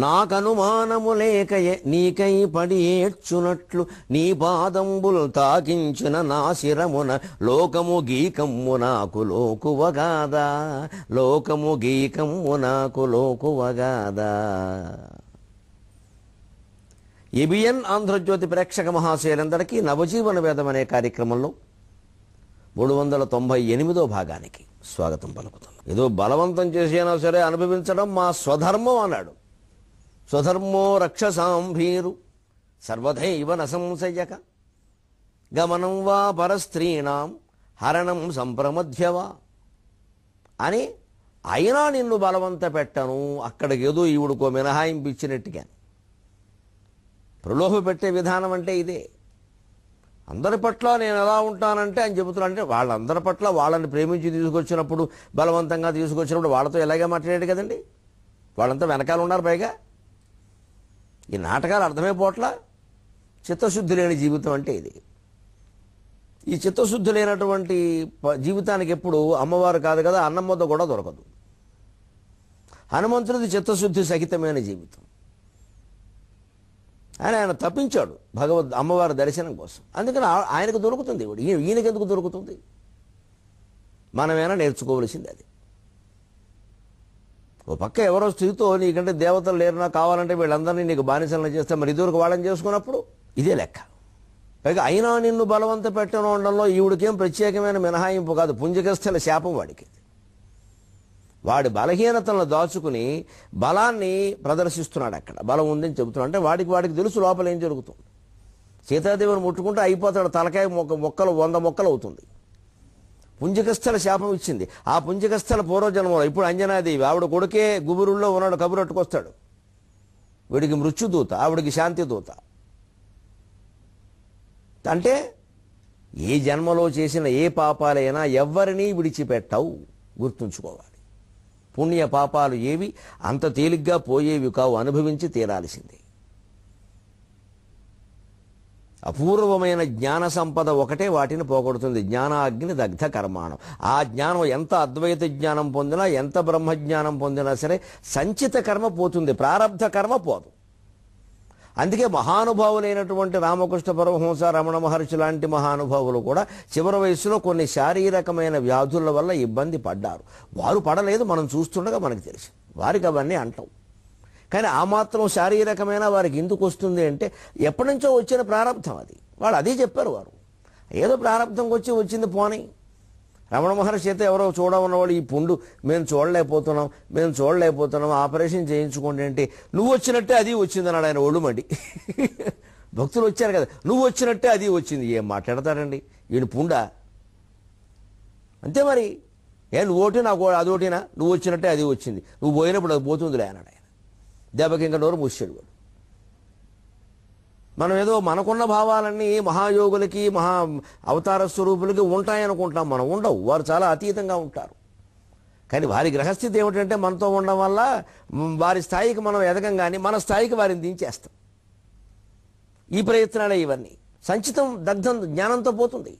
నాకనుమానము లేకయే నీకై పడి ఏడ్చునట్లు నీ పాదంబుల్ తాకించిన నా శిరమున లోకము గీకమ్ము నాకు లోకువగాదా, లోకము గీకమ్ము నాకు లోకువగాదా. ఏబిఎన్ ఆంధ్రజ్యోతి ప్రేక్షక మహాశయులందరికీ నవజీవన వేదం అనే కార్యక్రమంలో 398వ భాగానికి స్వాగతం పలుకుతున్నాం. ఏదో బలవంతం చేసైనా సరే అనుభవించడం మా స్వధర్మం అన్నాడు. స్వధర్మో రక్షసాం భీరు సర్వధైవ నసంశయక గమనం వా పరస్త్రీణాం హరణం సంప్రమధ్యవా అని. అయినా నిన్ను బలవంత పెట్టను, అక్కడికి ఏదో ఈవిడికో మినహాయింపు ఇచ్చినట్టుగా. ప్రలోభ పెట్టే విధానం అంటే ఇదే. అందరి పట్ల నేను ఎలా ఉంటానంటే అని చెబుతున్నా. అంటే వాళ్ళందరి పట్ల వాళ్ళని ప్రేమించి తీసుకొచ్చినప్పుడు, బలవంతంగా తీసుకొచ్చినప్పుడు వాళ్ళతో ఎలాగే మాట్లాడాడు కదండి. వాళ్ళంతా వెనకాల ఉన్నారు. పైగా ఈ నాటకాలు అర్థమైపోట్లా. చిత్తశుద్ధి లేని జీవితం అంటే ఇది. ఈ చిత్తశుద్ధి లేనటువంటి జీవితానికి ఎప్పుడు అమ్మవారు కాదు కదా, అన్నం ముద్ద కూడా దొరకదు. హనుమంతుడిది చిత్తశుద్ధి సహితమైన జీవితం. ఆయన తప్పించాడు అమ్మవారి దర్శనం కోసం. అందుకని ఆయనకు దొరుకుతుంది. ఈయనకి ఎందుకు దొరుకుతుంది? మనమేనా నేర్చుకోవలసింది అది. ఓ పక్క ఎవరో స్త్రీతో నీకంటే దేవతలు లేరునా, కావాలంటే వీళ్ళందరినీ నీకు బానిసలను చేస్తే మరి ఇదివరకు వాళ్ళని చేసుకున్నప్పుడు ఇదే లెక్క. పైగా అయినా నిన్ను బలవంత పెట్టను అనడంలో ఈవిడికేం ప్రత్యేకమైన మినహాయింపు కాదు. పుంజకస్థల శాపం వాడికి. వాడి బలహీనతలను దాచుకుని బలాన్ని ప్రదర్శిస్తున్నాడు. అక్కడ బలం ఉందని చెబుతున్నాడు. అంటే వాడికి తెలుసు లోపల ఏం జరుగుతుంది. సీతాదేవిని ముట్టుకుంటే అయిపోతాడు. తలకాయ మొక్కలు 100 మొక్కలు అవుతుంది. పుంజకస్థల శాపం ఇచ్చింది. ఆ పుంజకస్థల పూర్వజన్మలో ఇప్పుడు అంజనాదేవి ఆవిడ కొడుకే గుబురుల్లో ఉన్నాడు, కబురట్టుకొస్తాడు. వీడికి మృత్యుదూత, ఆవిడికి శాంతి దూత. అంటే ఏ జన్మలో చేసిన ఏ పాపాలైనా ఎవ్వరినీ విడిచిపెట్టవు, గుర్తుంచుకోవాలి. పుణ్య పాపాలు ఏవి అంత తేలిగ్గా పోయేవి కావు, అనుభవించి తీరాల్సిందే. అపూర్వమైన జ్ఞాన సంపద ఒకటే వాటిని పోగొడుతుంది. జ్ఞానాగ్ని దగ్ధ కర్మాణం. ఆ జ్ఞానం ఎంత అద్వైత జ్ఞానం పొందినా, ఎంత బ్రహ్మజ్ఞానం పొందినా సరే సంచిత కర్మ పోతుంది, ప్రారబ్ధ కర్మ పోదు. అందుకే మహానుభావులైనటువంటి రామకృష్ణ పరమహంస, రమణ మహర్షి లాంటి మహానుభావులు కూడా చివరి వయసులో కొన్ని శారీరకమైన వ్యాధుల వల్ల ఇబ్బంది పడ్డారు. వారు పడలేదు, మనం చూస్తుండగా మనకు తెలుసు. వారికి అవన్నీ అంటాం. కానీ ఆ మాత్రం శారీరకమైన వారికి ఎందుకు వస్తుంది అంటే ఎప్పటి నుంచో వచ్చిన ప్రారంభం అది. వాళ్ళు అదే చెప్పారు. వారు ఏదో ప్రారంభంకి వచ్చింది పోనీ. రమణ మహర్షి అయితే ఎవరో చూడమన్నవాడు ఈ పుండు మేము చూడలేకపోతున్నాం ఆపరేషన్ చేయించుకోండి అంటే నువ్వు వచ్చినట్టే అది వచ్చిందన్నాడు ఆయన ఒళ్ళు మండి. భక్తులు వచ్చారు కదా, నువ్వు వచ్చినట్టే అది వచ్చింది. ఏం మాట్లాడతారండి, ఈయన పుండా అంతే మరి. నువ్వు ఓటి నాకు అదోటినా, నువ్వు వచ్చినట్టే అది వచ్చింది, నువ్వు పోయినప్పుడు అది పోతుందిలే అన్నాడు ఆయన. దెబ్బకి ఇంకా నోరు మూసాడు వాడు. మనం ఏదో మనకున్న భావాలన్నీ మహాయోగులకి, మహా అవతార స్వరూపులకి ఉంటాయనుకుంటాం. మనం ఉండవు, వారు చాలా అతీతంగా ఉంటారు. కానీ వారి గ్రహస్థితి ఏమిటంటే మనతో ఉండడం వల్ల వారి స్థాయికి మనం ఎదగం, కానీ మన స్థాయికి వారిని దించేస్తాం. ఈ ప్రయత్నాలే ఇవన్నీ. సంచితం దగ్ధం జ్ఞానంతో పోతుంది.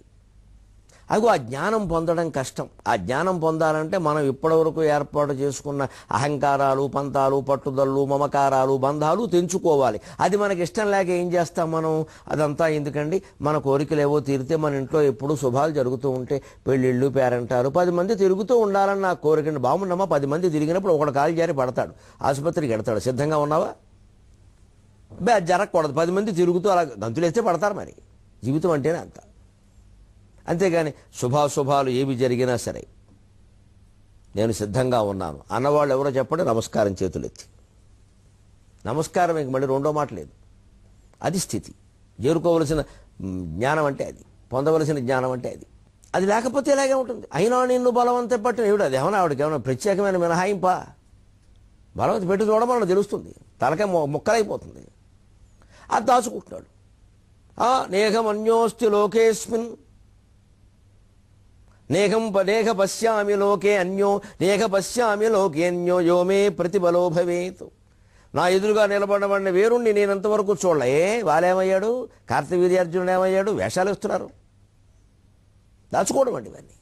అదిగో ఆ జ్ఞానం పొందడం కష్టం. ఆ జ్ఞానం పొందాలంటే మనం ఇప్పటివరకు ఏర్పాటు చేసుకున్న అహంకారాలు, పంతాలు, పట్టుదళ్ళు, మమకారాలు, బంధాలు తెంచుకోవాలి. అది మనకి ఇష్టం లేక ఏం చేస్తాం మనం? అదంతా ఎందుకండి, మన కోరికలు ఏవో తీరితే మన ఇంట్లో ఎప్పుడు శుభాలు జరుగుతూ ఉంటే పెళ్ళిళ్ళు, పేరంటారు, 10 మంది తిరుగుతూ ఉండాలని నా కోరికండి. బాగుండమ్మా, 10 మంది తిరిగినప్పుడు ఒకడు కాలు జారి పడతాడు, ఆసుపత్రికి వెడతాడు. సిద్ధంగా ఉన్నావా? అది జరగకూడదు. 10 మంది తిరుగుతూ అలా గంతులేస్తే పడతారు. మరి జీవితం అంటేనే అంత. అంతేగాని శుభాశుభాలు ఏవి జరిగినా సరే నేను సిద్ధంగా ఉన్నాను అన్నవాళ్ళు ఎవరో చెప్పండి. నమస్కారం చేతులెత్తి నమస్కారం. ఇంక మళ్ళీ రెండో మాట లేదు. అది స్థితి. చేరుకోవలసిన జ్ఞానం అంటే అది, పొందవలసిన జ్ఞానం అంటే అది. అది లేకపోతే ఇలాగే ఉంటుంది. అయినా నిన్ను బలవంత పట్టిన ఏమిటి? అది ఏమన్నా ఆవిడకి ఏమైనా ప్రత్యేకమైన మినహాయింపా? బలవంత పెట్టి చూడమని తెలుస్తుంది, తలకే ముక్కలైపోతుంది. అది దాచుకుంటున్నాడు. నేహమన్యోస్తి లోకేస్మిన్ నేహ పశ్యామి లోకే అన్యో నేహ పశ్యామి లోకే అన్యో యోమే ప్రతిబలో భవేత్. నా ఎదురుగా నిలబడబడిన వేరుణ్ణి నేనంతవరకు చూడలే. వాళ్ళేమయ్యాడు? కార్తవీర్యార్జునుడు ఏమయ్యాడు? వేషాలు ఇస్తున్నారు. దాచుకోవడం అండి ఇవన్నీ.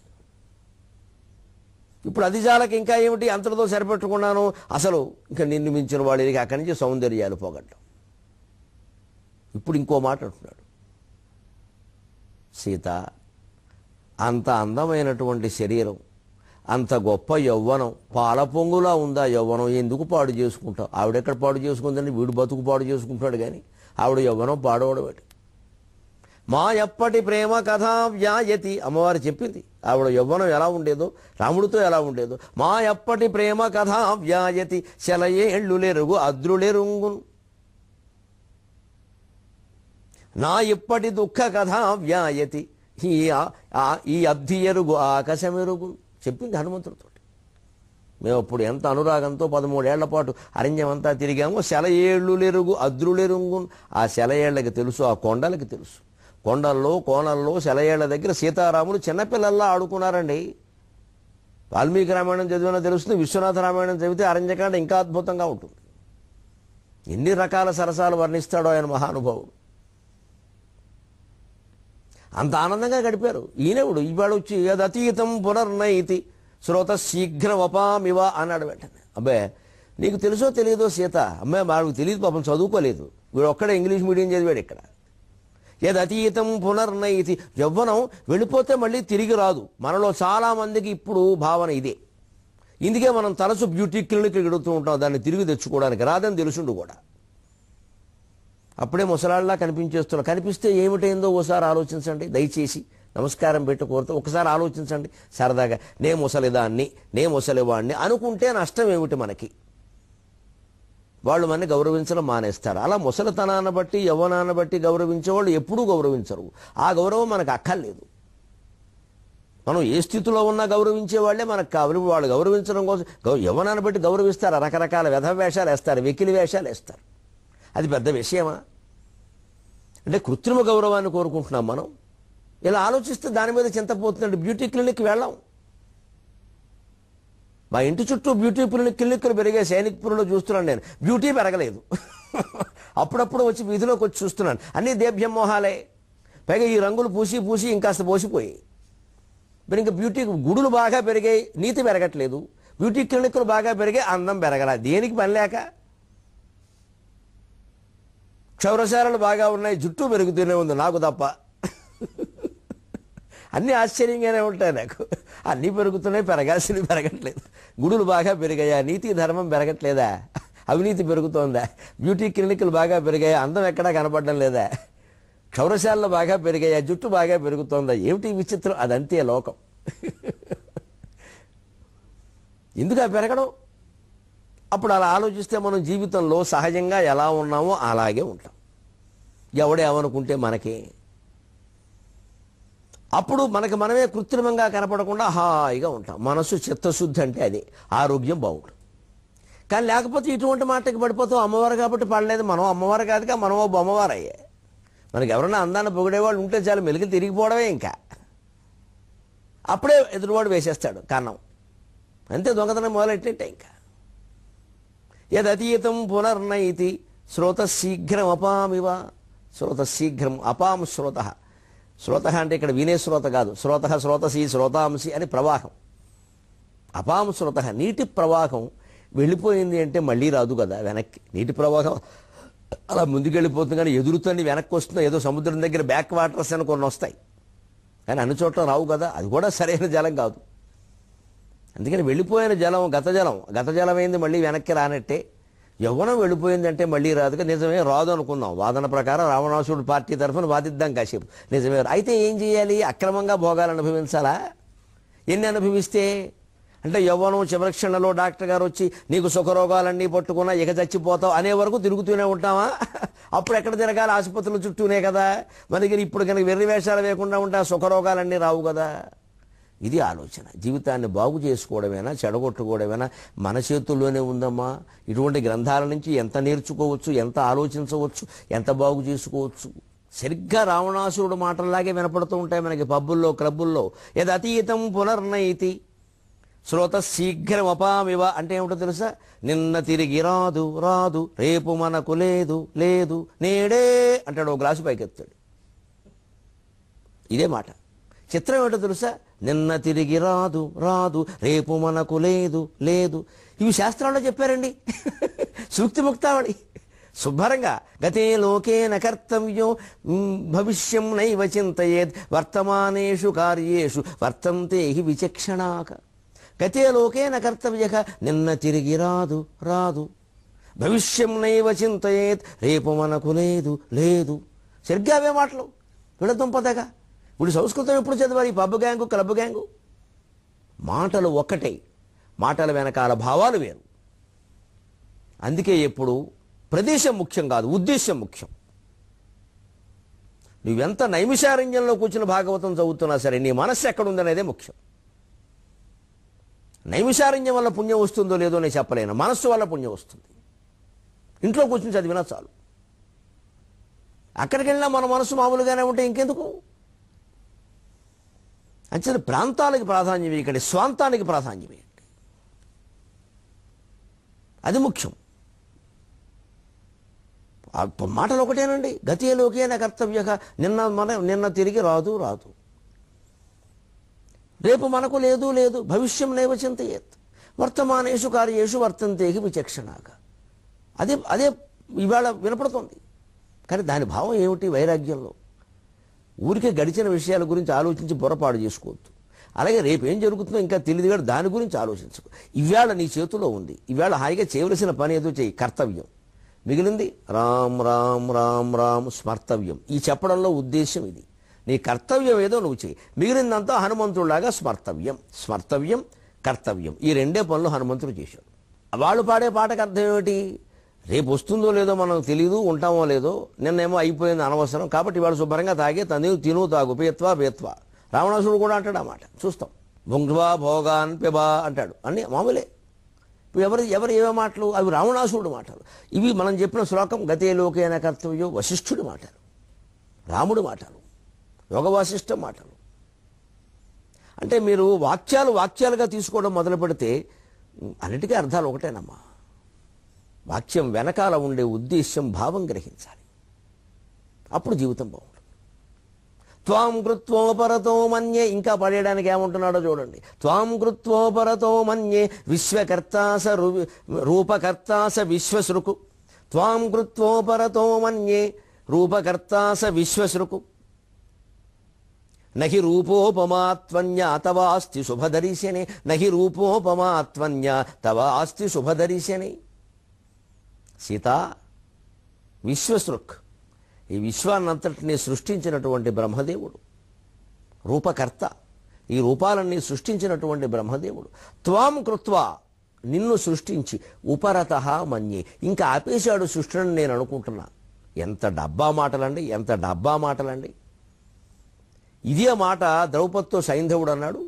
ఇప్పుడు అది చాలక ఇంకా ఏమిటి అంతటితో సరిపెట్టుకున్నాను, అసలు ఇంకా నిన్ను మించిన వాళ్ళకి అక్కడి నుంచి సౌందర్యాలు పోగొట్టాం. ఇప్పుడు ఇంకో మాట అంటున్నాడు, సీత అంత అందమైనటువంటి శరీరం, అంత గొప్ప యవ్వనం, పాల పొంగులా ఉందా యవ్వనం, ఎందుకు పాడు చేసుకుంటావు? ఆవిడెక్కడ పాడు చేసుకుందండి, వీడు బతుకు పాడు చేసుకుంటాడు కానీ ఆవిడ యవ్వనం పాడవడబట్టి. మా ఎప్పటి ప్రేమ కథ వ్యాయతి, అమ్మవారు చెప్పింది ఆవిడ యవ్వనం ఎలా ఉండేదో, రాముడితో ఎలా ఉండేదో. మా ఎప్పటి ప్రేమ కథ వ్యాయతి శలయేళ్ళులెరుగు అద్రులెరుంగును, నా ఇప్పటి దుఃఖ కథ వ్యాయతి ఈ అబ్ధి ఎరుగు ఆకాశమెరుగు చెప్పింది హనుమంతుడితో. మేము అప్పుడు ఎంత అనురాగంతో 13 ఏళ్ల పాటు అరణ్యం అంతా తిరిగామో. శలయేళ్ళులెరుగు అద్రులెరుంగు, ఆ శలయేళ్ళకి తెలుసు, ఆ కొండలకి తెలుసు. కొండల్లో కోనల్లో శలయేళ్ల దగ్గర సీతారాములు చిన్నపిల్లల్లా ఆడుకున్నారండి. వాల్మీకి రామాయణం చదివినా తెలుస్తుంది, విశ్వనాథ రామాయణం చదివితే అరణ్యకాండ ఇంకా అద్భుతంగా ఉంటుంది. ఎన్ని రకాల సరసాలు వర్ణిస్తాడో ఆయన మహానుభావుడు. అంత ఆనందంగా గడిపారు. ఈయనవుడు ఇవాళ వచ్చి యదతీతం పునర్నైతి శ్రోత శీఘ్రమపామివ అన్నాడు వెంటనే. అబ్బాయి నీకు తెలుసో తెలియదో సీత, అమ్మాయి మాకు తెలియదు పాపం, చదువుకోలేదు, వీడు ఒక్కడే ఇంగ్లీష్ మీడియం చదివాడు ఇక్కడ. యదతీతం పునర్నైతి, యవ్వనం వెళ్ళిపోతే మళ్ళీ తిరిగి రాదు. మనలో చాలామందికి ఇప్పుడు భావన ఇదే. ఇందుకే మనం తరచు బ్యూటీ క్లినిక్కి గడుతూ ఉంటాం, దాన్ని తిరిగి తెచ్చుకోవడానికి. రాదని తెలుసుండు కూడా. అప్పుడే ముసలాళ్ళలా కనిపించేస్తున్నా, కనిపిస్తే ఏమిటైందో ఓసారి ఆలోచించండి దయచేసి. నమస్కారం పెట్టి కోరుతూ ఒకసారి ఆలోచించండి సరదాగా. నే ముసలిదాన్ని, నే ముసలివాడిని అనుకుంటే నష్టం ఏమిటి మనకి? వాళ్ళు మనని గౌరవించడం మానేస్తారు. అలా ముసలితనాన్ని బట్టి యవ్వనాన్ని బట్టి గౌరవించేవాళ్ళు ఎప్పుడూ గౌరవించరు. ఆ గౌరవం మనకు అక్కర్లేదు. మనం ఏ స్థితిలో ఉన్నా గౌరవించే వాళ్ళే మనకు కావాలి. వాళ్ళు గౌరవించడం కోసం యవ్వనాన్ని బట్టి గౌరవిస్తారు, రకరకాల వ్యధ వేషాలు వేస్తారు, వెకిలి వేషాలు వేస్తారు. అది పెద్ద విషయమా? అంటే కృత్రిమ గౌరవాన్ని కోరుకుంటున్నాం మనం. ఇలా ఆలోచిస్తే దాని మీద చింతపోతుందండి. బ్యూటీ క్లినిక్కి వెళ్ళాం. మా ఇంటి చుట్టూ బ్యూటీ క్లినిక్లు పెరిగే సైనిక్పురంలో చూస్తున్నాను నేను. బ్యూటీ పెరగలేదు. అప్పుడప్పుడు వచ్చి వీధిలోకి వచ్చి చూస్తున్నాను, అన్నీ దేభ్యం మోహాలే. పైగా ఈ రంగులు పూసి పూసి ఇంకాస్త పోసిపోయి. మరి ఇంకా బ్యూటీ గుడులు బాగా పెరిగాయి, నీతి పెరగట్లేదు. బ్యూటీ క్లినిక్లు బాగా పెరిగాయి, అందం పెరగల. దేనికి పని లేక. క్షౌరశాలలు బాగా ఉన్నాయి, జుట్టు పెరుగుతూనే ఉంది నాకు తప్ప. అన్నీ ఆశ్చర్యంగానే ఉంటాయి నాకు. అన్నీ పెరుగుతున్నాయి, పెరగాల్సినవి పెరగట్లేదు. గుడులు బాగా పెరిగాయా, నీతి ధర్మం పెరగట్లేదా? అవినీతి పెరుగుతోందా? బ్యూటీ క్లినిక్లు బాగా పెరిగాయా, అందం ఎక్కడా కనపడడం లేదా? క్షౌరశాలలు బాగా పెరిగాయా, జుట్టు బాగా పెరుగుతోందా? ఏమిటి విచిత్రం? అదంతే లోకం. ఎందుకు పెరగడం? అప్పుడు అలా ఆలోచిస్తే మనం జీవితంలో సహజంగా ఎలా ఉన్నామో అలాగే ఉంటాం. ఎవడేమనుకుంటే మనకే. అప్పుడు మనకి మనమే కృత్రిమంగా కనపడకుండా హాయిగా ఉంటాం. మనసు చిత్తశుద్ధి అంటే అదే, ఆరోగ్యం బాగుంటుంది. కానీ లేకపోతే ఇటువంటి మాటకి పడిపోతాం. అమ్మవారు కాబట్టి పడలేదు, మనం అమ్మవారు కాదుగా, మనం బొమ్మవారు అయ్యే. మనకి ఎవరైనా అందాన్ని పొగిడేవాళ్ళు ఉంటే చాలు, మెలికి తిరిగిపోవడమే. ఇంకా అప్పుడే ఎదురువాడు వేసేస్తాడు కన్నం, అంతే. దొంగతనం మొదలెట్టినట్టే. ఇంకా యదతీతం పునర్నైతి శ్రోత శీఘ్రం అపామివ. శ్రోత శీఘ్రం, అపాం శ్రోత. శ్రోత అంటే ఇక్కడ వినే శ్రోత కాదు. శ్రోత శ్రోతసి శ్రోతాంసి అని ప్రవాహం. అపాం శ్రోత, నీటి ప్రవాహం వెళ్ళిపోయింది అంటే మళ్ళీ రాదు కదా వెనక్కి. నీటి ప్రవాహం అలా ముందుకెళ్ళిపోతుంది, కానీ ఎదురుతోని వెనక్కి వస్తుంది. ఏదో సముద్రం దగ్గర బ్యాక్ వాటర్స్ అని కొన్ని వస్తాయి, కానీ అన్ని చోట్ల రావు కదా. అది కూడా సరైన జలం కాదు. అందుకని వెళ్ళిపోయిన జలం గత జలం అయింది, మళ్ళీ వెనక్కి రానట్టే. యవ్వనం వెళ్ళిపోయిందంటే మళ్ళీ రాదుగా. నిజమే, రాదు అనుకుందాం. వాదన ప్రకారం రావణాసురుడు పార్టీ తరఫున వాదిద్దాం కాసేపు. నిజమే. అయితే ఏం చేయాలి? అక్రమంగా భోగాలు అనుభవించాలా? ఎన్ని అనుభవిస్తే అంటే యవ్వనం చివరి క్షణంలో డాక్టర్ గారు వచ్చి నీకు సుఖరోగాలన్నీ పట్టుకున్నా ఇక చచ్చిపోతావు అనే వరకు తిరుగుతూనే ఉంటామా? అప్పుడు ఎక్కడ తిరగాలి? ఆసుపత్రుల చుట్టూనే కదా. మన దగ్గర ఇప్పుడు కనుక వెర్రి వేషాలు వేయకుండా ఉంటే ఆ సుఖరోగాలన్నీ రావు కదా. ఇది ఆలోచన. జీవితాన్ని బాగు చేసుకోవడమేనా, చెడగొట్టుకోవడమేనా మన చేతుల్లోనే ఉందమ్మా. ఇటువంటి గ్రంథాల నుంచి ఎంత నేర్చుకోవచ్చు, ఎంత ఆలోచించవచ్చు, ఎంత బాగు చేసుకోవచ్చు. సరిగ్గా రావణాసురుడు మాటల్లాగే వినపడుతూ ఉంటాయి మనకి పబ్బుల్లో, క్లబ్బుల్లో. యదతీతం పునర్నైతి శ్రోత శీఘ్రం అపామివ అంటే ఏమిటో తెలుసా? నిన్న తిరిగి రాదు రాదు, రేపు మనకు లేదు లేదు, నేడే అంటాడు. ఓ గ్లాసు పైకెత్తాడు. ఇదే మాట. చిత్రం ఏమిటో తెలుసా? నిన్న తిరిగి రాదు రాదు, రేపు మనకు లేదు లేదు. ఇవి శాస్త్రాల్లో చెప్పారండి. సూక్తి ముక్తావళి శుభ్రంగా. గతే లోకేన కర్తవ్యో భవిష్యం నైవ చింతయేత్, వర్తమానేషు కార్యేషు వర్తంతే హి విచక్షణాక. గతే లోకేన కర్తవ్యక, నిన్న తిరిగి రాదు రాదు, భవిష్యం నైవ చింతయేత్, రేపు మనకు లేదు లేదు. సరిగ్గా అవే మాటలు విడదుంపదగా. ఇప్పుడు సంస్కృతం ఎప్పుడు చదివారు? ఈ పబ్బు గ్యాంగు క్లబ్ గ్యాంగు. మాటలు ఒక్కటే, మాటల వెనకాల భావాలు వేరు. అందుకే ఎప్పుడు ప్రదేశం ముఖ్యం కాదు, ఉద్దేశం ముఖ్యం. నువ్వెంత నైమిషారణ్యంలో కూర్చుని భాగవతం చదువుతున్నా సరే నీ మనస్సు ఎక్కడుందనేదే ముఖ్యం. నైమిషారణ్యం వల్ల పుణ్యం వస్తుందో లేదో నేను చెప్పలేను, మనస్సు వల్ల పుణ్యం వస్తుంది. ఇంట్లో కూర్చుని చదివినా చాలు. అక్కడికి వెళ్ళినా మన మనసు మామూలుగానే ఉంటే ఇంకెందుకు? అంచేత ప్రాంతాలకు ప్రాధాన్యం ఇవ్వకండి, స్వాంతానికి ప్రాధాన్యం ఇవ్వండి. అది ముఖ్యం. మాటలు ఒకటేనండి. గతిలోకేన కర్తవ్యక, నిన్న తిరిగి రాదు రాదు, రేపు మనకు లేదు లేదు, భవిష్యం నైవ చింతయేత్, వర్తమానేషు కార్యేషు వర్తంతే హి విచక్షణాగా. అదే అదే ఇవాళ వినపడుతుంది. కానీ దాని భావం ఏమిటి? వైరాగ్యంలో. ఊరికే గడిచిన విషయాల గురించి ఆలోచించి పొరపాటు చేసుకోవద్దు. అలాగే రేపు ఏం జరుగుతుందో ఇంకా తెలియదు కానీ దాని గురించి ఆలోచించుకో. ఇవాళ నీ చేతిలో ఉంది. ఇవాళ హాయిగా చేయవలసిన పని ఏదో చేయి, కర్తవ్యం. మిగిలింది రామ్ రామ్ రామ్ రామ్ స్మర్తవ్యం. ఈ చెప్పడంలో ఉద్దేశం ఇది. నీ కర్తవ్యం ఏదో నువ్వు చేయి, మిగిలిందంతా హనుమంతుడిలాగా స్మర్తవ్యం స్మర్తవ్యం కర్తవ్యం. ఈ రెండే పనులు హనుమంతుడు చేశాడు. వాళ్ళు పాడే పాటకు అర్థం ఏమిటి? రేపు వస్తుందో లేదో మనకు తెలియదు, ఉంటామో లేదో, నిన్నేమో అయిపోయింది అనవసరం, కాబట్టి వాళ్ళు శుభ్రంగా తాగే తిను తాగు పేత్వా పేత్వా. రావణాసుడు కూడా అంటాడు ఆ మాట, చూస్తాం. భుంగ్వా భోగాన్ పిబా అంటాడు. అన్నీ మామూలే. ఇప్పుడు ఎవరు ఏవో మాటలు? అవి రావణాసుడు మాటలు. ఇవి మనం చెప్పిన శ్లోకం గతే లోకేన కర్తవ్యో వశిష్ఠుడి మాటలు, రాముడి మాటలు, యోగ వాసిష్ఠం మాటలు. అంటే మీరు వాక్యాలుగా తీసుకోవడం మొదలు పెడితే అన్నిటికీ అర్థాలు ఒకటేనమ్మా. వాక్యం వెనకాల ఉండే ఉద్దేశ్యం, భావం గ్రహించాలి. అప్పుడు జీవితం బాగుంటుంది. త్వాం కృత్వోపరతో మన్యే, ఇంకా పడేయడానికి ఏమంటున్నాడో చూడండి. త్వాం కృత్వోపరతో మన్యే విశ్వకర్తాస రూపకర్తాస విశ్వశృకు. త్వాం కృత్వోపరతో మన్యే రూపకర్తాస విశ్వశృకు. నహి రూపోపమాత్వన్య తవాస్తి శుభదర్శనే, నహి రూపోపమాత్వన్య తవాస్తి శుభదర్శనే. సీత, విశ్వశృక్, ఈ విశ్వాన్నంతటినీ సృష్టించినటువంటి బ్రహ్మదేవుడు, రూపకర్త, ఈ రూపాలన్నీ సృష్టించినటువంటి బ్రహ్మదేవుడు. త్వాం కృత్వా, నిన్ను సృష్టించి, ఉపరతః మన్యే, ఇంకా ఆపేశాడు సృష్టిని నేను అనుకుంటున్నా. ఎంత డబ్బా మాటలండి, ఎంత డబ్బా మాటలండి. ఇదే మాట ద్రౌపదితో సైంధవుడు అన్నాడు,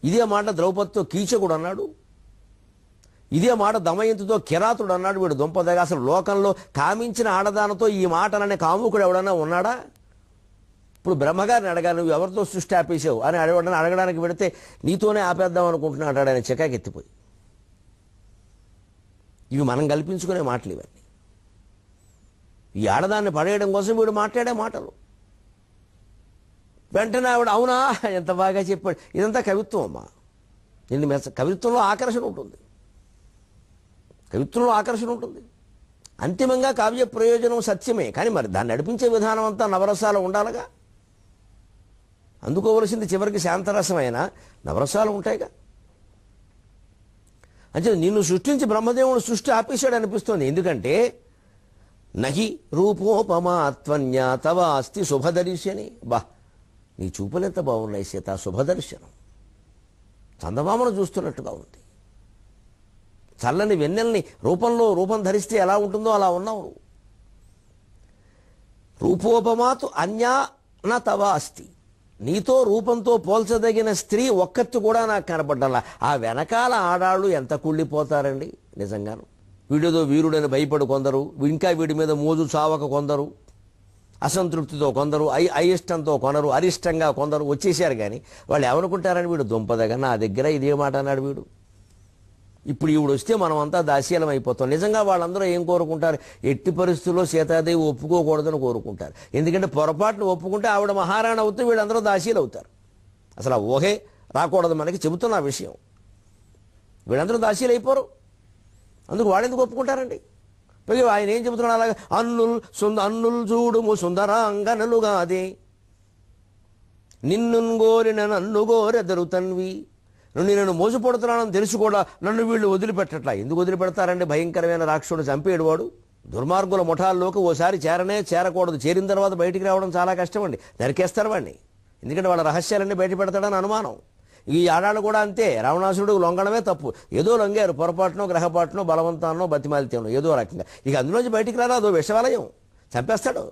ఇదే మాట ద్రౌపదితో కీచకుడు అన్నాడు, ఇదే మాట దమయంతితో కిరాతుడు అన్నాడు. వీడు దుంపదగా. అసలు లోకంలో కామించిన ఆడదానతో ఈ మాటలనే కాముకుడు ఎవడన్నా ఉన్నాడా? ఇప్పుడు బ్రహ్మగారిని అడగాలి, నువ్వు ఎవరితో సృష్టి ఆపేసావు అని అడగడానికి పెడితే నీతోనే ఆపేద్దాం అనుకుంటున్నాడు ఆయన చికాకెత్తిపోయి. ఇవి మనం కల్పించుకునే మాటలు ఇవన్నీ. ఈ ఆడదాన్ని పడేయడం కోసం వీడు మాట్లాడే మాటలు. వెంటనే ఆవిడ అవునా ఎంత బాగా చెప్పాడు. ఇదంతా కవిత్వం అమ్మా. నిన్ను కవిత్వంలో ఆకర్షణ ఉంటుంది, కవిత్వంలో ఆకర్షణ ఉంటుంది. అంతిమంగా కావ్య ప్రయోజనం సత్యమే, కానీ మరి దాన్ని నడిపించే విధానం అంతా నవరసాలు ఉండాలిగా. అందుకోవలసింది చివరికి శాంతరసమైన నవరసాలు ఉంటాయిగా. అంటే నిన్ను సృష్టించి బ్రహ్మదేవుడు సృష్టి ఆపేశాడు అనిపిస్తోంది. ఎందుకంటే నహి రూపోపమాత్వన్య తవ అస్తి శుభదర్శని. బా, నీ చూపులు ఎంత బాగున్నాయి సీత, శుభదర్శనం. చందమామను చూస్తున్నట్టుగా ఉంది. చల్లని వెన్నెల్ని రూపం ధరిస్తే ఎలా ఉంటుందో అలా ఉన్నావు నువ్వు. రూపోపమాతు అన్యా నా తవ అస్తి. నీతో రూపంతో పోల్చదగిన స్త్రీ ఒక్కత్తు కూడా నాకు కనపడ్డలా. ఆ వెనకాల ఆడాళ్ళు ఎంత కుళ్ళిపోతారండి నిజంగాను. వీడిదో వీరుడని భయపడు కొందరు, ఇంకా వీడి మీద మోజు చావక కొందరు, అసంతృప్తితో కొందరు, అయిష్టంతో కొందరు, అరిష్టంగా కొందరు వచ్చేసారు. కానీ వాళ్ళు ఏమనుకుంటారని వీడు దుంపదగా నా దగ్గర ఇదే మాట అన్నాడు వీడు, ఇప్పుడు ఈవిడ వస్తే మనం అంతా దాస్యాలం అయిపోతాం. నిజంగా వాళ్ళందరూ ఏం కోరుకుంటారు? ఎట్టి పరిస్థితుల్లో సీతాదేవి ఒప్పుకోకూడదని కోరుకుంటారు. ఎందుకంటే పొరపాటును ఒప్పుకుంటే ఆవిడ మహారాణి అవుతే వీళ్ళందరూ దాసీలు అవుతారు. అసలు ఆ ఊహే రాకూడదు మనకి, చెబుతున్న విషయం. వీళ్ళందరూ దాసీలు అయిపోరు, అందుకు వాడెందుకు ఒప్పుకుంటారండి? పైగా ఆయన ఏం చెబుతున్నాడు అలాగా, అన్నుల్ చూడుము సుందరాంగనలుగాదే నిన్ను గోరిన నన్ను గోరెదరు తన్వి. నేను మోసపడుతున్నానని తెలిసి కూడా నన్ను వీళ్ళు వదిలిపెట్టట్లా. ఎందుకు వదిలిపెడతారండి? భయంకరమైన రాక్షసుడు చంపేడు వాడు. దుర్మార్గుల ముఠాల్లోకి ఓసారి చేరకూడదు. చేరిన తర్వాత బయటికి రావడం చాలా కష్టం అండి. నరికేస్తారు వాడిని, ఎందుకంటే వాళ్ళ రహస్యాలన్నీ బయట పెడతాడని అనుమానం. ఈ ఆడాళ్ళు కూడా అంతే. రావణాసురుడు లొంగడమే తప్పు. ఏదో లొంగారు, పొరపాటునో గ్రహపాటునో బలవంతానో బతిమాలితేనో ఏదో రకంగా. ఇక అందులోంచి బయటికి రారా, అదో విషవలయం, చంపేస్తాడు.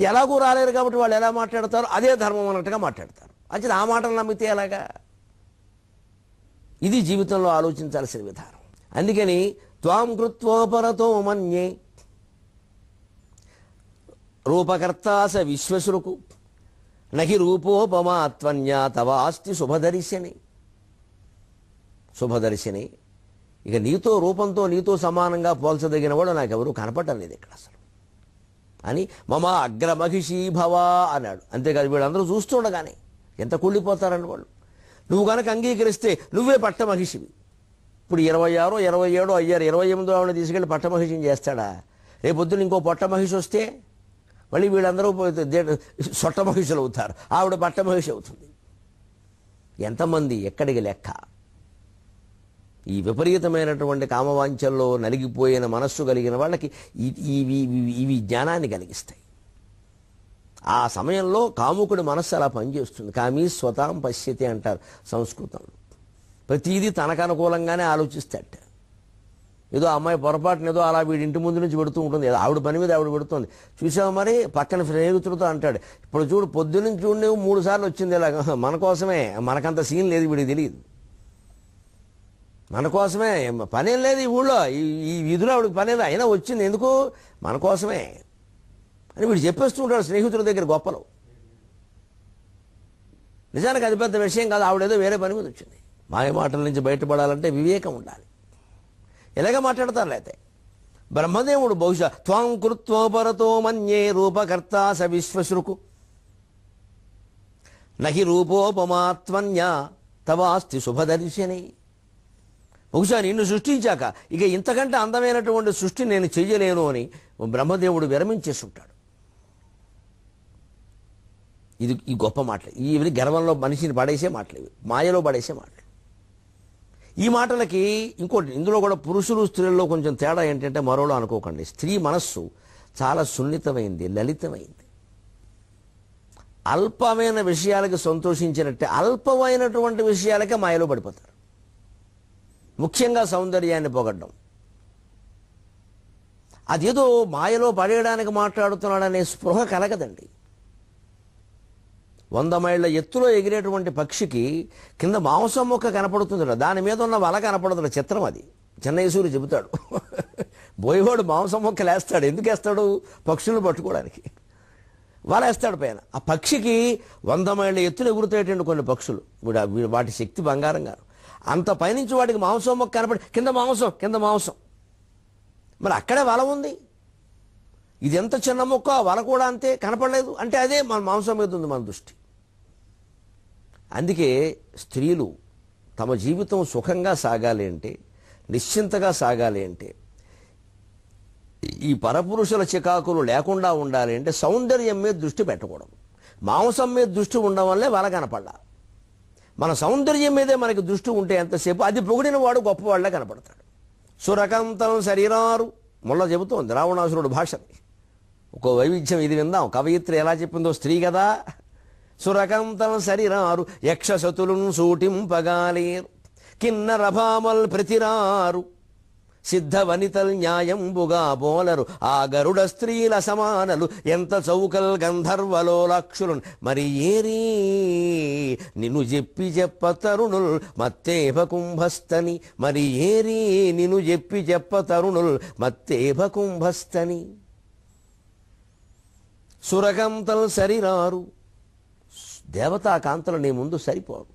ఎలాగూ రాలేరు కాబట్టి వాళ్ళు ఎలా మాట్లాడతారో అదే ధర్మం అన్నట్టుగా మాట్లాడతారు. అంటే ఆ మాటలు నమ్మితే ఎలాగా? ఇది జీవితంలో ఆలోచించాల్సిన విధానం. అందుకని త్వాం కృత్వోపరతో మన్యే రూపకర్తాస విశ్వసురుకు నహి రూపోపమాత్వన్యా తవాస్తి శుభదర్శిని. శుభదర్శిని, ఇక నీతో రూపంతో నీతో సమానంగా పోల్చదగిన వాడు నాకెవరూ కనపడటం లేదు ఇక్కడ అసలు అని మమ అగ్రమహిషీ భవ అన్నాడు. అంతేకాదు వీళ్ళందరూ చూస్తుండగానే ఎంత కుళ్ళిపోతారని వాళ్ళు. నువ్వు కనుక అంగీకరిస్తే నువ్వే పట్టమహిషివి. ఇప్పుడు 26 27 అయ్యారు, 28వ ఆవిడ తీసుకెళ్ళి పట్టమహిషిని చేస్తాడా? రేపొద్దున ఇంకో పట్టమహిషి వస్తే మళ్ళీ వీళ్ళందరూ సొట్టమహిషులు అవుతారు, ఆవిడ పట్టమహిషి అవుతుంది. ఎంతమంది, ఎక్కడికి లెక్క? ఈ విపరీతమైనటువంటి కామవాంఛల్లో నలిగిపోయిన మనస్సు కలిగిన వాళ్ళకి ఇవి జ్ఞానాన్ని కలిగిస్తాయి. ఆ సమయంలో కాముకుడి మనస్సు అలా పనిచేస్తుంది. కామీ స్వతాం పశ్యతి అంటారు సంస్కృతంలో. ప్రతిదీ తనకు అనుకూలంగానే ఆలోచిస్తాట. ఏదో అమ్మాయి పొరపాటున ఏదో అలా వీడి ఇంటి ముందు నుంచి పెడుతూ ఉంటుంది, ఏదో ఆవిడ పని మీద ఆవిడ పెడుతుంది. చూసావు మరి, పక్కన స్నేహితులతో అంటాడు, ఇప్పుడు చూడు పొద్దున్నుంచి చూడు నువ్వు 3 సార్లు వచ్చింది ఇలా, మన కోసమే, మనకంత సీన్ లేదు, వీడికి తెలియదు, మన కోసమే, పనేం లేదు ఈ ఊళ్ళో, ఈ వీధిలో ఆవిడకి పనేది, అయినా వచ్చింది ఎందుకు, మన కోసమే అని వీడు చెప్పేస్తూ ఉంటాడు స్నేహితుల దగ్గర గొప్పలు. నిజానికి అది పెద్ద విషయం కాదు, ఆవిడేదో వేరే పని మీద వచ్చింది. మాయ మాటల నుంచి బయటపడాలంటే వివేకం ఉండాలి. ఇలాగ మాట్లాడతారు. లేతే బ్రహ్మదేవుడు బహుశా త్వాం కృత్వోపరతో మన్యే రూపకర్తా స విశ్వశ్రుకు నహి రూపోపమాత్వన్యా తవాస్తి శుభదర్శిని. బహుశా నిన్ను సృష్టించాక ఇక ఇంతకంటే అందమైనటువంటి సృష్టి నేను చెయ్యలేను అని బ్రహ్మదేవుడు విరమించేసి ఉంటాడు. ఇది ఈ గొప్ప మాటలు, ఇవి గర్వంలో మనిషిని పడేసే మాటలు, ఇవి మాయలో పడేసే మాటలు. ఈ మాటలకి ఇంకోటి, ఇందులో కూడా పురుషులు స్త్రీల్లో కొంచెం తేడా ఏంటంటే, మరోలో అనుకోకండి, స్త్రీ మనస్సు చాలా సున్నితమైంది, లలితమైంది. అల్పమైన విషయాలకి సంతోషించినట్టే అల్పమైనటువంటి విషయాలకే మాయలో పడిపోతారు. ముఖ్యంగా సౌందర్యాన్ని పొగడ్డం, అదేదో మాయలో పడేయడానికి మాట్లాడుతున్నాడనే స్పృహ కలగదండి. 100 మైళ్ళ ఎత్తులో ఎగిరేటువంటి పక్షికి కింద మాంసం మొక్క కనపడుతుంది, దాని మీద ఉన్న వల కనపడుతుంది. చిత్రం అది. చెన్నైసూరి చెబుతాడు, బోయవాడు మాంసం మొక్క లేస్తాడు. ఎందుకు వేస్తాడు? పక్షులను పట్టుకోవడానికి వలేస్తాడు పైన. ఆ పక్షికి 100 మైళ్ళ ఎత్తులు ఎగురుతాయేటండి కొన్ని పక్షులు, వాటి శక్తి బంగారంగా. అంత పైనుంచి వాటికి మాంసం మొక్క కనపడి కింద మాంసం, మరి అక్కడే వల ఉంది. ఇది ఎంత చిన్న మొక్క, వల కూడా అంతే కనపడలేదు అంటే అదే మన మాంసం మీద ఉంది మన దృష్టి. అందుకే స్త్రీలు తమ జీవితం సుఖంగా సాగాలి అంటే, నిశ్చింతగా సాగాలి అంటే, ఈ పరపురుషుల చికాకులు లేకుండా ఉండాలి అంటే సౌందర్యం మీద దృష్టి పెట్టకూడదు. మాంసం మీద దృష్టి ఉండడం వల్లే వల కనపడాల. మన సౌందర్యం మీదే మనకి దృష్టి ఉంటే ఎంతసేపు అది పొగిడిన వాడు గొప్పవాళ్లే కనపడతాడు. సురకంతం శరీరారు మొన్న చెబుతోంది రావణాసురుడు భాషని. ఒక వైవిధ్యం ఇది విందాం. కవయిత్రి ఎలా చెప్పిందో, స్త్రీ కదా. సురకంతం శరీరారు యక్షసతులున్ సూటింపగాలేరు కిన్నరభామల్ ప్రతిరారు సిద్ధ వనితల్ న్యాయంబుగా బోలరు ఆ గరుడ స్త్రీల సమానలు ఎంత చౌకల్ గంధర్వలో లక్షులున్ మరి ఏరీ నిన్ను చెప్ప తరుణుల్ మత్తేభ కుంభస్తని మరి ఏరీ నిన్ను చెప్ప తరుణుల్ మత్తేభ కుంభస్తని. సురకంతల్ సరిరారు, దేవతా కాంతలు నీ ముందు సరిపోరు.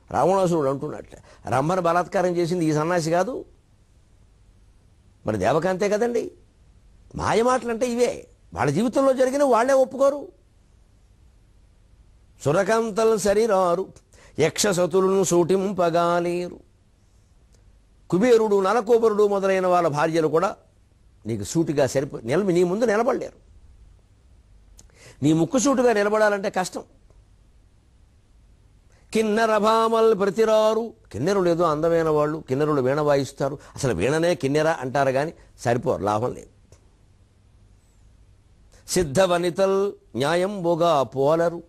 రావణాసురుడు అంటున్నట్లే, రమ్మని బలాత్కారం చేసింది ఈ సన్నాసి కాదు, మరి దేవకాంతే కదండి. మాయ మాటలు అంటే ఇవే. వాళ్ళ జీవితంలో జరిగిన వాళ్లే ఒప్పుకోరు. సురకంతలు సరిరారు యక్షసతులను సూటింపగాలేరు. కుబేరుడు నలకోబరుడు మొదలైన వాళ్ళ భార్యలు కూడా నీకు సూటిగా నీ ముందు నిలబడలేరు. నీ ముక్కు సూటుగా నిలబడాలంటే కష్టం. కిన్నెర భామల్ ప్రతిరారు. కిన్నెరులు ఏదో అందమైన వాళ్ళు, కిన్నెరులు వీణ వాయిస్తారు. అసలు వీణనే కిన్నెర అంటారు కానీ సరిపోరు, లాభం లేదు. సిద్ధ వనితల్ న్యాయంబుగా పోలరు.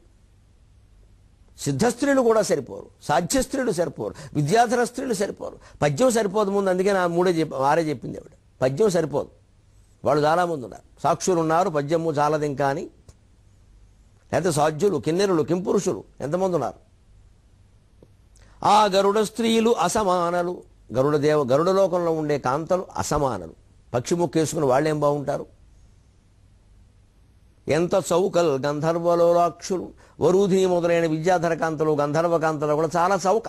సిద్ధస్త్రీలు కూడా సరిపోరు, సాధ్య స్త్రీలు సరిపోరు, విద్యాధర స్త్రీలు సరిపోరు. పద్యం సరిపోదు ముందు, అందుకే నా ఆరే చెప్పింది ఆవిడ. పద్యం సరిపోదు, వాళ్ళు చాలామంది ఉన్నారు. సాక్షులు ఉన్నారు, పద్యము చాలది ఇంకా అని. లేకపోతే సాధ్యులు, కిన్నెరులు, కింపురుషులు ఎంతమంది ఉన్నారు. ఆ గరుడ స్త్రీలు అసమానలు. గరుడ లోకంలో ఉండే కాంతలు అసమానలు. పక్షి ముక్కేసుకుని వాళ్ళేం బాగుంటారు. ఎంత చౌకల్ గంధర్వలోలాక్షులు. వరూధిని మొదలైన విద్యాధర కాంతలు, గంధర్వ కాంతలు కూడా చాలా చౌక.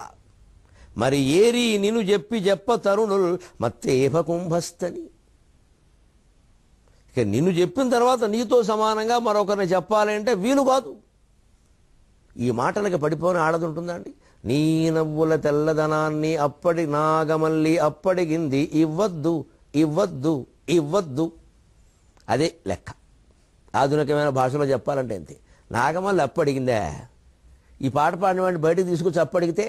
మరి ఏరి నిన్ను చెప్ప తరుణులు మత్తేభ కుంభస్తని. ఇక నిన్ను చెప్పిన తర్వాత నీతో సమానంగా మరొకరిని చెప్పాలి అంటే వీలు కాదు. ఈ మాటలకి పడిపోని ఆడదుంటుందండి. నీ నవ్వుల తెల్లదనాన్ని అప్పటి నాగమల్లి అప్పటిగింది ఇవ్వద్దు ఇవ్వద్దు ఇవ్వద్దు. అదే లెక్క. ఆధునికమైన భాషలో చెప్పాలంటే అంతే. నాగమల్లి అప్పడిగిందే. ఈ పాట పాడిన వాడిని బయటకు తీసుకొచ్చి అప్పడిగితే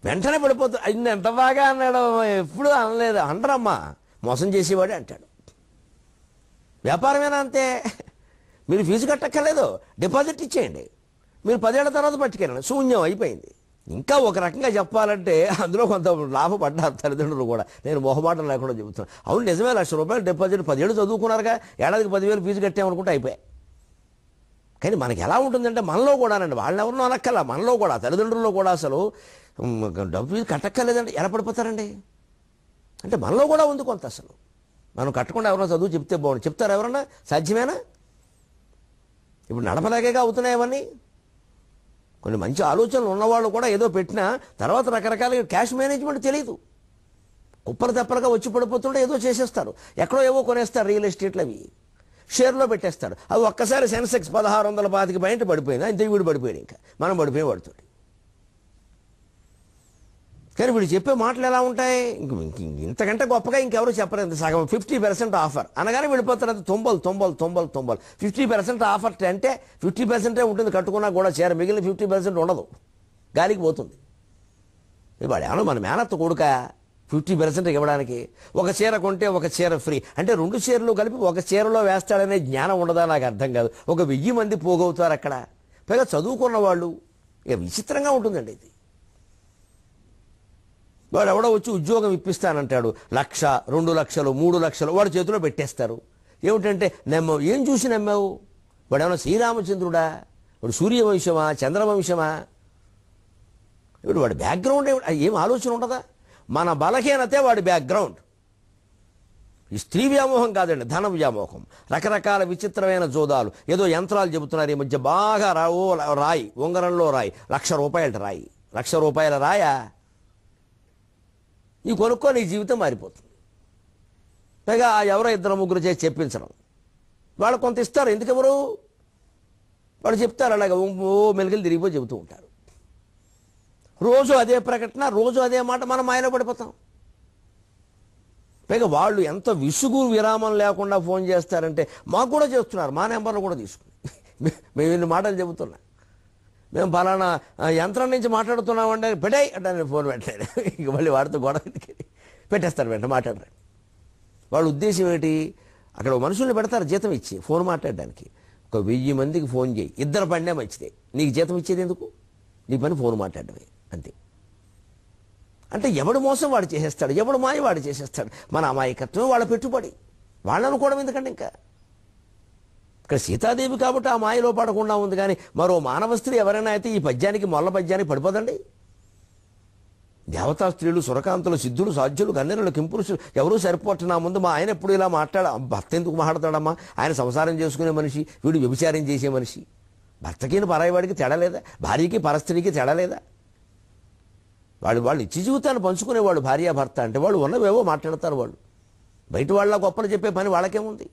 వెంటనే పడిపోతుంది. ఆయన ఎంత బాగా అన్నాడు, ఎప్పుడు అనలేదు అంటారమ్మా. మోసం చేసేవాడే అంటాడు. వ్యాపారమేనా అంతే. మీరు ఫీజు కట్టక్కర్లేదు, డిపాజిట్ ఇచ్చేయండి, మీరు 10 ఏళ్ల తర్వాత పట్టుకెళ్ళండి, శూన్యం అయిపోయింది. ఇంకా ఒక రకంగా చెప్పాలంటే అందులో కొంత లాభపడ్డారు తల్లిదండ్రులు కూడా. నేను మొహమాటం లేకుండా చెబుతున్నాను. అవును నిజమే, ₹1,00,000 డిపాజిట్, 10 ఏళ్ళు చదువుకున్నారుగా, ఏడాదికి 10,000 ఫీజు కట్టామనుకుంటే అయిపోయాయి. కానీ మనకి ఎలా ఉంటుందంటే మనలో కూడానండి, వాళ్ళని ఎవరినో అనక్కల్లా, మనలో కూడా తల్లిదండ్రుల్లో కూడా అసలు డబ్బు ఫీజు కట్టక్కర్లేదండి ఎలా పడిపోతారండి. అంటే మనలో కూడా ఉంది కొంత. అసలు మనం కట్టకుండా ఎవరైనా చదువు చెప్తే బాగుంది. చెప్తారు ఎవరన్నా? సాధ్యమేనా? ఇప్పుడు నడపలేకగా అవుతున్నాయి అవన్నీ. కొన్ని మంచి ఆలోచనలు ఉన్నవాళ్ళు కూడా ఏదో పెట్టినా తర్వాత రకరకాలుగా క్యాష్ మేనేజ్మెంట్ తెలియదు. కుప్పలు తెప్పలుగా వచ్చి పడిపోతుంటే ఏదో చేసేస్తారు. ఎక్కడో ఏవో కొనేస్తారు, రియల్ ఎస్టేట్లు అవి షేర్లో పెట్టేస్తాడు. అవి ఒక్కసారి సెన్సెక్స్ 1625 బయట పడిపోయింది, అంతే వీడు పడిపోయాడు. ఇంకా మనం పడిపోయి పడుతుంది. కానీ వీడు చెప్పే మాటలు ఎలా ఉంటాయి, ఇంతకంటే గొప్పగా ఇంకెవరు చెప్పలేదు. సగం 50% ఆఫర్ అనగానే వెళ్ళిపోతారు. అది 90 50% ఆఫర్ అంటే 50% ఉంటుంది. కట్టుకున్నా కూడా చీర, మిగిలిన 50% ఉండదు, గాలికి పోతుంది. వాడు ఏమన్నా మన మేనత్త కొడుక 50% ఇవ్వడానికి? ఒక చీర కొంటే ఒక చీర ఫ్రీ అంటే 2 చీరలు కలిపి ఒక చీరలో వేస్తాడనే జ్ఞానం ఉండదా? నాకు అర్థం కాదు. ఒక 1000 మంది పోగవుతారు అక్కడ, పైగా చదువుకున్న వాళ్ళు. ఇక విచిత్రంగా ఉంటుందండి ఇది. వాడు ఎవడో వచ్చి ఉద్యోగం ఇప్పిస్తానంటాడు. 1,00,000, 2,00,000, 3,00,000 వాడు చేతిలో పెట్టేస్తారు. ఏమిటంటే నమ్మావు, ఏం చూసి నమ్మావు? వాడు ఏమన్నా శ్రీరామచంద్రుడా? వాడు సూర్యవంశమా, చంద్రవంశమా? ఇప్పుడు వాడి బ్యాక్గ్రౌండ్ ఏం ఆలోచన ఉండదా? మన బలహీనతే వాడి బ్యాక్గ్రౌండ్. ఈ స్త్రీ వ్యామోహం కాదండి, ధన వ్యామోహం. రకరకాల విచిత్రమైన జోదాలు, ఏదో యంత్రాలు చెబుతున్నారు ఈ మధ్య. బాగా రాయి, ఉంగరంలో రాయి, ₹1,00,000 రాయి. ₹1,00,000 రాయా? ఈ కొనుక్కో, నీ జీవితం మారిపోతుంది. పైగా ఎవరో 2-3 చేసి చెప్పించడం. వాళ్ళు కొంత ఇస్తారు, ఎందుకు ఎవరు? వాళ్ళు చెప్తారు అలాగే ఓ మెలికలు తిరిగిపోయి చెబుతూ ఉంటారు. రోజు అదే ప్రకటన, రోజు అదే మాట, మనం మాయలో పడిపోతాం. పైగా వాళ్ళు ఎంత విసుగు విరామం లేకుండా ఫోన్ చేస్తారంటే, మాకు కూడా చేస్తున్నారు, మా నెంబర్లు కూడా తీసుకుని. మేము ఇన్ని మాటలు చెబుతున్నా, మేము ఫలానా యంత్రం నుంచి మాట్లాడుతున్నామంటే పెట్టాయి అంటే నేను ఫోన్ పెట్టలేదు. ఇంక మళ్ళీ వాడితో గొడవ పెట్టేస్తారు, వెంట మాట్లాడరు. వాళ్ళ ఉద్దేశం ఏంటి? అక్కడ మనుషుల్ని పెడతారు జీతం ఇచ్చి ఫోన్ మాట్లాడడానికి. ఒక 1000 మందికి ఫోన్ చేయి, 2 పడినా మంచిదే. నీకు జీతం ఇచ్చేది ఎందుకు? నీ పని ఫోన్ మాట్లాడమే, అంతే. అంటే ఎవడు మోసం వాడు చేసేస్తాడు, ఎవడు మాయ వాడు చేసేస్తాడు. మన అమాయకత్వం వాళ్ళ పెట్టుబడి, వాళ్ళు అనుకోవడం ఎందుకంటే. ఇంకా ఇక్కడ సీతాదేవి కాబట్టి ఆ మాయలో పడకుండా ఉంది. కానీ మరో మానవ స్త్రీ ఎవరైనా అయితే ఈ పద్యానికి, మొల్ల పద్యానికి పడిపోదండి. దేవతా స్త్రీలు, సురకాంతులు, సిద్ధులు, సాధ్యులు, గన్నెరులు, కింపురుషులు ఎవరూ సరిపోటు. నా ముందు మా ఆయన ఎప్పుడు ఇలా భర్త ఎందుకు మాట్లాడతాడమ్మా? ఆయన సంసారం చేసుకునే మనిషి, వీడు వ్యభిచారం చేసే మనిషి. భర్తకి పరాయివాడికి తేడలేదా? భార్యకి పరస్త్రీకి తేడలేదా? వాళ్ళు ఇచ్చి జీవితాన్ని పంచుకునేవాళ్ళు భార్యాభర్త అంటే. వాళ్ళు ఉన్నవేవో మాట్లాడతారు. వాళ్ళు బయట వాళ్ళ గొప్పలు చెప్పే పని వాళ్ళకేముంది?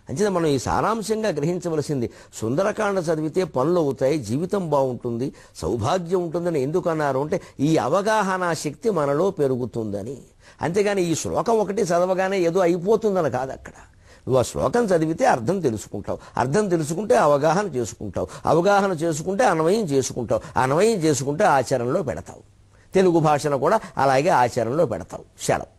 అంచేత మనం ఈ సారాంశంగా గ్రహించవలసింది సుందరకాండ చదివితే పనులు అవుతాయి, జీవితం బాగుంటుంది, సౌభాగ్యం ఉంటుందని ఎందుకు అన్నారు అంటే ఈ అవగాహన శక్తి మనలో పెరుగుతుందని. అంతేగాని ఈ శ్లోకం ఒకటి చదవగానే ఏదో అయిపోతుందని కాదు. అక్కడ నువ్వు ఆ శ్లోకం చదివితే అర్థం తెలుసుకుంటావు, అర్థం తెలుసుకుంటే అవగాహన చేసుకుంటావు, అవగాహన చేసుకుంటే అన్వయం చేసుకుంటావు, అన్వయం చేసుకుంటే ఆచరణలో పెడతావు. తెలుగు భాషను కూడా అలాగే ఆచరణలో పెడతావు. సెలవు.